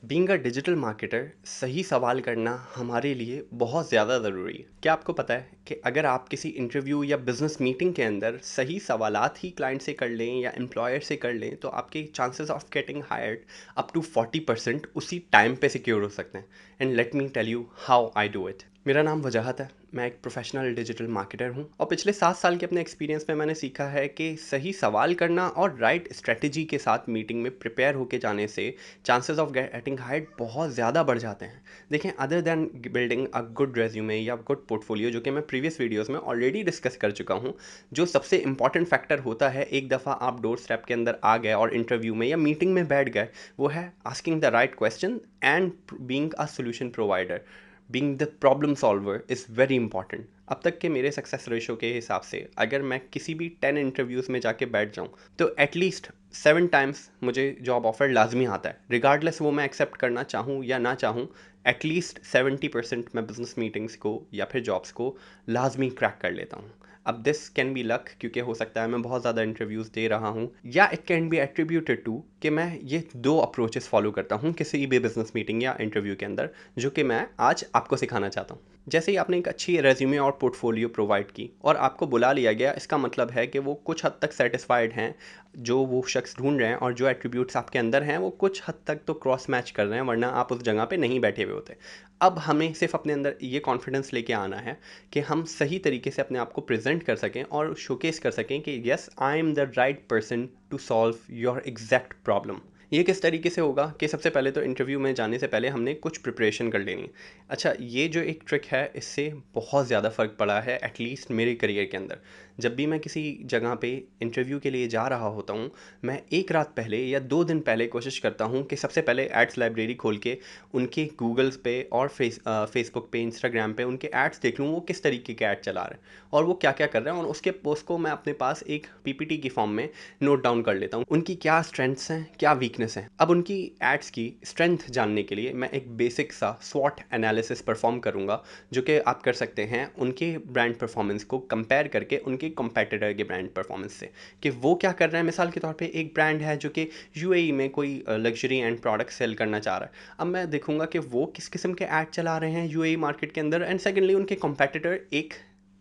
Being a digital marketer सही सवाल करना हमारे लिए बहुत ज़्यादा ज़रूरी है। क्या आपको पता है कि अगर आप किसी इंटरव्यू या बिजनेस मीटिंग के अंदर सही सवालात ही क्लाइंट से कर लें या एम्प्लॉयर से कर लें तो आपके chances of getting hired up to 40% उसी टाइम पे सिक्योर हो सकते हैं। And let me tell you how I do it. मेरा नाम वजाहत है, मैं एक प्रोफेशनल डिजिटल मार्केटर हूँ और पिछले 7 साल के अपने एक्सपीरियंस में मैंने सीखा है कि सही सवाल करना और राइट स्ट्रेटजी के साथ मीटिंग में प्रिपेयर होके जाने से चांसेस ऑफ गेटिंग हायर्ड बहुत ज़्यादा बढ़ जाते हैं। देखें, other than building a good resume या गुड पोर्टफोलियो, जो कि मैं प्रीवियस वीडियोस में ऑलरेडी डिस्कस कर चुका हूँ, जो सबसे इंपॉर्टेंट फैक्टर होता है एक दफ़ा आप डोर स्टेप के अंदर आ गए और इंटरव्यू में या मीटिंग में बैठ गए, वो है asking the right question and being a solution provider. Being the problem solver is very important. अब तक के मेरे सक्सेस रेशो के हिसाब से अगर मैं किसी भी 10 इंटरव्यूज़ में जाके बैठ जाऊँ तो एटलीस्ट 7 टाइम्स मुझे जॉब ऑफर लाजमी आता है, रिगार्डलेस वो मैं एक्सेप्ट करना चाहूँ या ना चाहूँ। एटलीस्ट 70% मैं बिजनेस मीटिंग्स को या फिर जॉब्स को लाजमी क्रैक कर लेता हूँ। अब दिस कैन बी लक, क्योंकि हो सकता है मैं बहुत ज़्यादा इंटरव्यूज़ दे रहा हूँ, या it can be attributed to कि मैं ये दो अप्रोचेस फॉलो करता हूँ किसी भी बिजनेस मीटिंग या इंटरव्यू के अंदर, जो कि मैं आज आपको सिखाना चाहता हूँ। जैसे ही आपने एक अच्छी रेज्यूमे और पोर्टफोलियो प्रोवाइड की और आपको बुला लिया गया, इसका मतलब है कि वो कुछ हद तक सेटिस्फाइड हैं, जो वो शख्स ढूंढ रहे हैं, और जो एट्रीब्यूट्स आपके अंदर हैं वो कुछ हद तक तो क्रॉस मैच कर रहे हैं, वरना आप उस जगह पे नहीं बैठे हुए होते। अब हमें सिर्फ अपने अंदर ये कॉन्फिडेंस लेके आना है कि हम सही तरीके से अपने आप को प्रेजेंट कर सकें और शोकेस कर सकें कि yes, I am the right person to solve your exact problem. ये किस तरीके से होगा कि सबसे पहले तो इंटरव्यू में जाने से पहले हमने कुछ प्रिपरेशन कर लेनी है। अच्छा, ये जो एक ट्रिक है इससे बहुत ज़्यादा फ़र्क पड़ा है एटलीस्ट मेरे करियर के अंदर। जब भी मैं किसी जगह पे इंटरव्यू के लिए जा रहा होता हूँ, मैं एक रात पहले या 2 दिन पहले कोशिश करता हूँ कि सबसे पहले एड्स लाइब्रेरी खोल के उनके गूगल्स पे और फेसबुक पे, इंस्टाग्राम पे उनके एड्स देख लूँ, वो किस तरीके के ऐड चला रहे हैं और वो क्या क्या कर रहे हैं, और उसके पोस्ट को मैं अपने पास एक पीपीटी की फॉर्म में नोट डाउन कर लेता हूँ। उनकी क्या स्ट्रेंथ्स हैं, क्या वीकनेस हैं। अब उनकी एड्स की स्ट्रेंथ जानने के लिए मैं एक बेसिक सा स्वॉट एनालिसिस परफॉर्म करूँगा, जो कि आप कर सकते हैं उनके ब्रांड परफॉर्मेंस को कंपेयर करके उनके कंपेटिटर के ब्रांड परफॉर्मेंस से, कि वो क्या कर रहे हैं। मिसाल के तौर पे एक ब्रांड है जो कि यूएई में कोई लग्जरी एंड प्रोडक्ट सेल करना चाह रहा है। अब मैं देखूंगा कि वो किस किस्म के ऐड चला रहे हैं यूएई मार्केट के अंदर, एंड सेकेंडली उनके कंपेटिटर एक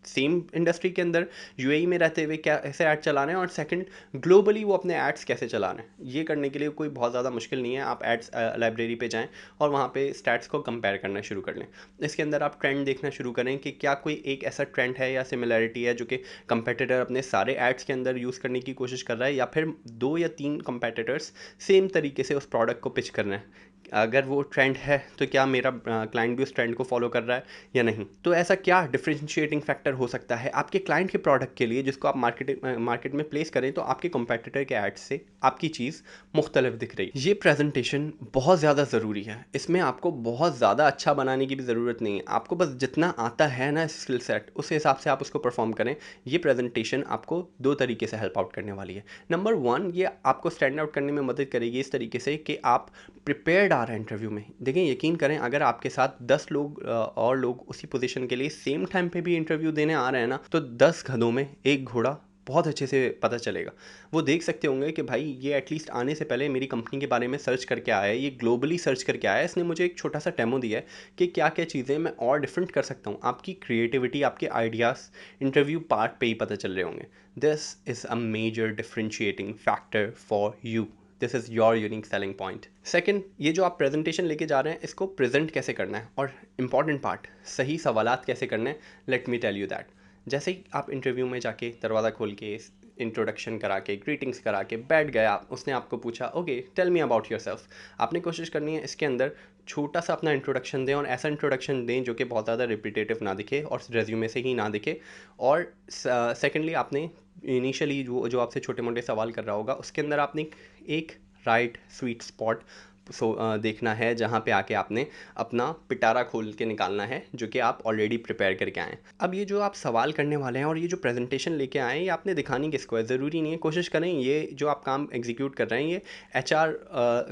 सेम इंडस्ट्री के अंदर यूएई में रहते हुए क्या ऐसे ऐड चला रहे हैं, और सेकंड ग्लोबली वो अपने एड्स कैसे चला रहे हैं। ये करने के लिए कोई बहुत ज़्यादा मुश्किल नहीं है। आप एड्स लाइब्रेरी पे जाएं और वहाँ पे स्टैट्स को कंपेयर करना शुरू कर लें। इसके अंदर आप ट्रेंड देखना शुरू करें कि क्या कोई एक ऐसा ट्रेंड है या सिमिलैरिटी है जो कि कंपेटिटर अपने सारे एड्स के अंदर यूज़ करने की कोशिश कर रहा है, या फिर 2 या 3 कंपेटिटर्स सेम तरीके से उस प्रोडक्ट को पिच कर रहे हैं। अगर वो ट्रेंड है तो क्या मेरा क्लाइंट भी उस ट्रेंड को फॉलो कर रहा है या नहीं। तो ऐसा क्या डिफरेंशिएटिंग फैक्टर हो सकता है आपके क्लाइंट के प्रोडक्ट के लिए, जिसको आप मार्केट में प्लेस करें तो आपके कंपेटिटर के एड से आपकी चीज़ मुख्तलिफ दिख रही है। ये प्रेजेंटेशन बहुत ज़्यादा ज़रूरी है। इसमें आपको बहुत ज़्यादा अच्छा बनाने की भी ज़रूरत नहीं है। आपको बस जितना आता है ना स्किल सेट, उस हिसाब से आप उसको परफॉर्म करें। ये प्रेजेंटेशन आपको 2 तरीके से हेल्प आउट करने वाली है। नंबर 1, ये आपको स्टैंड आउट करने में मदद करेगी इस तरीके से कि आप प्रिपेयर्ड आ रहा है इंटरव्यू में। देखें, यकीन करें, अगर आपके साथ 10 लोग और लोग उसी पोजीशन के लिए सेम टाइम पे भी इंटरव्यू देने आ रहे हैं ना, तो 10 गधों में एक घोड़ा बहुत अच्छे से पता चलेगा। वो देख सकते होंगे कि भाई ये एटलीस्ट आने से पहले मेरी कंपनी के बारे में सर्च करके आया है, ये ग्लोबली सर्च करके आया है, इसने मुझे एक छोटा सा डेमो दिया है कि क्या क्या चीज़ें मैं और डिफरेंट कर सकता हूँ। आपकी क्रिएटिविटी, आपके आइडियाज़ इंटरव्यू पार्ट पे ही पता चल रहे होंगे। This is a major differentiating factor for you. This is your unique selling point. Second, ये जो आप प्रेजेंटेशन लेके जा रहे हैं, इसको प्रेजेंट कैसे करना है, और इम्पॉर्टेंट पार्ट, सही सवालात कैसे करने हैं। Let me tell you that. जैसे ही आप इंटरव्यू में जाके दरवाज़ा खोल के इंट्रोडक्शन करा के ग्रीटिंग्स करा के बैठ गए, आप उसने आपको पूछा okay tell me about yourself, आपने कोशिश करनी है इसके अंदर छोटा सा अपना इंट्रोडक्शन दें, और ऐसा इंट्रोडक्शन दें जो कि बहुत ज़्यादा रिपीटेटिव ना दिखे और रेज्यूमे से ही ना दिखे। और सेकेंडली आपने इनिशियली जो जो आपसे छोटे मोटे सवाल कर रहा होगा, उसके अंदर आपने एक राइट स्वीट स्पॉट देखना है, जहाँ पे आके आपने अपना पिटारा खोल के निकालना है, जो कि आप ऑलरेडी प्रिपेयर करके आएँ। अब ये जो आप सवाल करने वाले हैं और ये जो प्रेजेंटेशन लेके आए हैं, ये आपने दिखानी किसको है, ज़रूरी नहीं है। कोशिश करें ये जो आप काम एग्जीक्यूट कर रहे हैं ये एचआर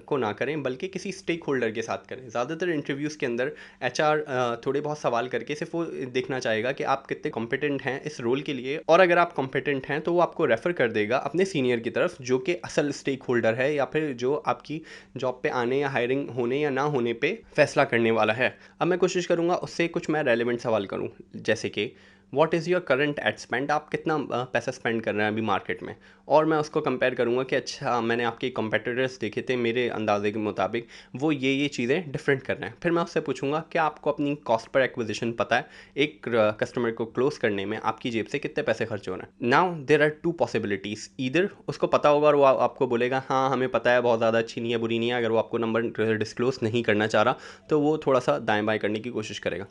को ना करें, बल्कि किसी स्टेक होल्डर के साथ करें। ज़्यादातर इंटरव्यूज़ के अंदर एचआर थोड़े बहुत सवाल करके सिर्फ वो देखना चाहेगा कि आप कितने कॉम्पिटेंट हैं इस रोल के लिए, और अगर आप कॉम्पिटेंट हैं तो वो आपको रेफ़र कर देगा अपने सीनियर की तरफ, जो कि असल स्टेक होल्डर है या फिर जो आपकी जॉब पे आने या हायरिंग होने या ना होने पे फैसला करने वाला है। अब मैं कोशिश करूँगा उससे कुछ मैं रेलेवेंट सवाल करूँ, जैसे कि what is your current ad spend, आप कितना पैसा स्पेंड कर रहे हैं अभी मार्केट में। और मैं उसको कंपेयर करूँगा कि अच्छा मैंने आपके कंपेटिटर्स देखे थे, मेरे अंदाजे के मुताबिक वो ये चीज़ें डिफरेंट कर रहे हैं। फिर मैं उससे पूछूंगा क्या आपको अपनी कॉस्ट पर एक्विजिशन पता है, एक कस्टमर को क्लोज करने में आपकी जेब से कितने पैसे खर्च हो रहे हैं। Now there are two possibilities, either उसको पता होगा और वो आपको बोलेगा हाँ हमें पता है, बहुत ज़्यादा अच्छी नहीं है बुरी नहीं है। अगर वो आपको नंबर डिस्क्लोज नहीं करना चाह रहा तो वो थोड़ा सा दाएं बाएं करने की कोशिश करेगा।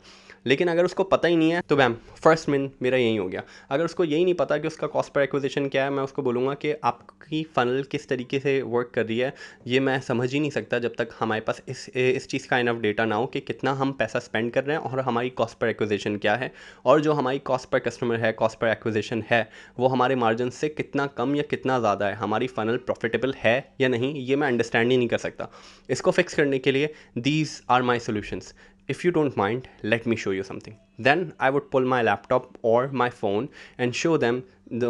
लेकिन अगर उसको पता ही नहीं है तो मैम फर्स्ट मिन मेरा यही हो गया। अगर उसको यही नहीं पता कि उसका कॉस्ट पर एक्विजिशन क्या है, मैं उसको बोलूँगा कि आपकी फ़नल किस तरीके से वर्क कर रही है ये मैं समझ ही नहीं सकता जब तक हमारे पास इस चीज़ का इनफ डेटा ना हो कि कितना हम पैसा स्पेंड कर रहे हैं और हमारी कॉस्ट पर एक्विजिशन क्या है, और जो हमारी कॉस्ट पर कस्टमर है, कॉस्ट पर एक्विजिशन है, वो हमारे मार्जिन से कितना कम या कितना ज़्यादा है, हमारी फ़नल प्रॉफिटेबल है या नहीं, ये मैं अंडरस्टैंड ही नहीं कर सकता। इसको फिक्स करने के लिए these are my solutions. If you don't mind, let me show you something. Then I would pull my laptop or my phone and show them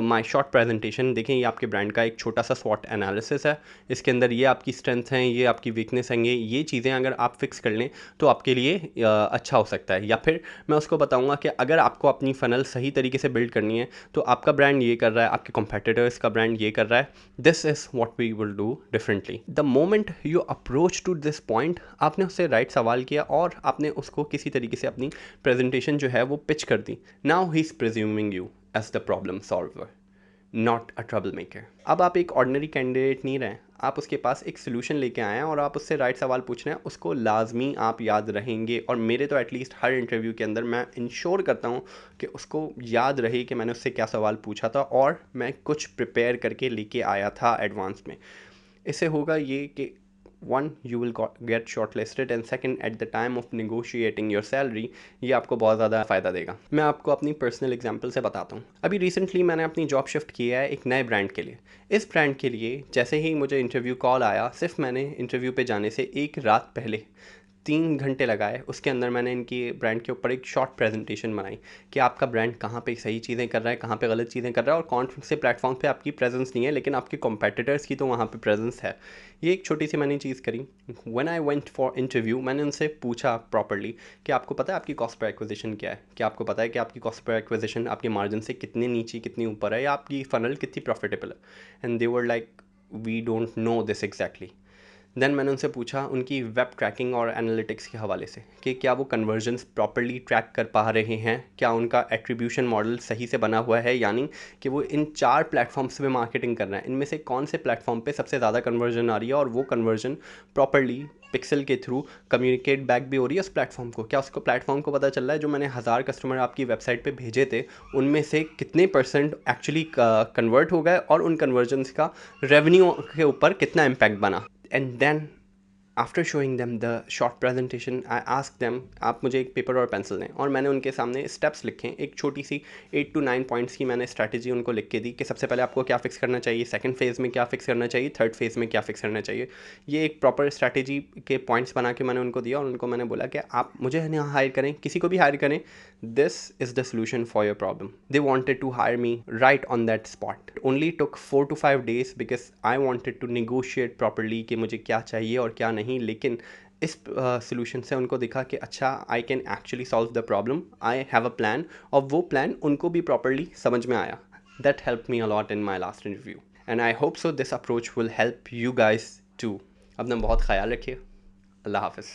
my short presentation. देखें ये आपके ब्रांड का एक छोटा सा SWOT एनालिसिस है, इसके अंदर ये आपकी स्ट्रेंथ हैं, ये आपकी वीकनेस हैं, ये चीज़ें अगर आप फिक्स कर लें तो आपके लिए अच्छा हो सकता है। या फिर मैं उसको बताऊंगा कि अगर आपको अपनी फ़नल सही तरीके से बिल्ड करनी है तो आपका ब्रांड ये कर रहा है, आपके कॉम्पिटिटर्स का ब्रांड ये कर रहा है, this is what we will do differently. The moment you approach to this point, आपने उससे राइट सवाल किया और आपने उसको किसी तरीके से अपनी प्रेजेंटेशन जो है वो पिच कर दी। Now he is presuming you as the problem solver, not a trouble maker. अब आप एक ऑर्डिनरी कैंडिडेट नहीं रहे, आप उसके पास एक सोल्यूशन लेके आए हैं और आप उससे राइट सवाल पूछ रहे हैं, उसको लाजमी आप याद रहेंगे। और मेरे तो एटलीस्ट हर इंटरव्यू के अंदर मैं इंश्योर करता हूँ कि उसको याद रहे कि मैंने उससे क्या सवाल पूछा था और मैं कुछ प्रिपेयर करके लेके आया था एडवांस में। इससे होगा ये कि one you will get short listed and second at the time of negotiating your salary ये आपको बहुत ज़्यादा फ़ायदा देगा। मैं आपको अपनी पर्सनल एग्जांपल से बताता हूँ। अभी रिसेंटली मैंने अपनी जॉब शिफ्ट किया है एक नए ब्रांड के लिए। इस ब्रांड के लिए जैसे ही मुझे इंटरव्यू कॉल आया, सिर्फ मैंने इंटरव्यू पे जाने से एक रात पहले 3 घंटे लगाए, उसके अंदर मैंने इनकी ब्रांड के ऊपर एक शॉर्ट प्रेजेंटेशन बनाई कि आपका ब्रांड कहाँ पे सही चीज़ें कर रहा है, कहाँ पे गलत चीज़ें कर रहा है और कौन से प्लेटफॉर्म पे आपकी प्रेजेंस नहीं है लेकिन आपके कॉम्पिटिटर्स की तो वहाँ पे प्रेजेंस है। ये एक छोटी सी मैंने चीज़ करी। When I went for interview, मैंने उनसे पूछा प्रॉपरली कि आपको पता है आपकी कॉस्ट पर एक्विजिशन क्या है, क्या आपको पता है कि आपकी कॉस्ट पर एक्विजिशन आपके मार्जिन से कितने नीचे कितनी ऊपर है, या आपकी फ़नल कितनी प्रॉफिटेबल है। And they were like we don't know this exactly. Then मैंने उनसे पूछा उनकी वेब ट्रैकिंग और एनालिटिक्स के हवाले से कि क्या वो कन्वर्जन्स प्रॉपर्ली ट्रैक कर पा रहे हैं, क्या उनका एट्रीब्यूशन मॉडल सही से बना हुआ है, यानी कि वो इन 4 प्लेटफॉर्म्स पे मार्केटिंग कर रहे हैं, इनमें से कौन से प्लेटफॉर्म पे सबसे ज़्यादा कन्वर्जन आ रही है और वो कन्वर्जन प्रॉपर्ली पिक्सल के थ्रू कम्युनिकेट बैक भी हो रही है उस प्लेटफॉर्म को। क्या उसको प्लेटफॉर्म को पता चल रहा है जो मैंने 1000 कस्टमर आपकी वेबसाइट पे भेजे थे उनमें से कितने परसेंट एक्चुअली कन्वर्ट हो गए और उन कन्वर्जन्स का रेवेन्यू के ऊपर कितना इम्पैक्ट बना। And then after showing them the short presentation I ask them आप मुझे एक पेपर और पेंसिल दें, और मैंने उनके सामने स्टेप्स लिखे। एक छोटी सी 8 to 9 पॉइंट्स की मैंने स्ट्रैटेजी उनको लिख के दी कि सबसे पहले आपको क्या फिक्स करना चाहिए, सेकंड फेज़ में क्या फिक्स करना चाहिए, थर्ड फेज़ में क्या फिक्स करना चाहिए। ये एक प्रॉपर स्ट्रैटेजी के पॉइंट्स बना के मैंने उनको दिया और उनको मैंने बोला कि आप मुझे यहाँ हायर करें, किसी को भी हायर करें, this is the solution for your problem. They wanted to hire me right on that spot. Only took 4 to 5 days because I wanted to negotiate properly कि मुझे क्या चाहिए और क्या नहीं। लेकिन इस सोल्यूशन से उनको दिखा कि अच्छा I can actually solve the problem, I have a plan, और वो प्लान उनको भी प्रॉपरली समझ में आया। That help me a lot in my last interview and I hope so this approach will help you guys too. अपना बहुत ख्याल रखिए। अल्लाह हाफिज़।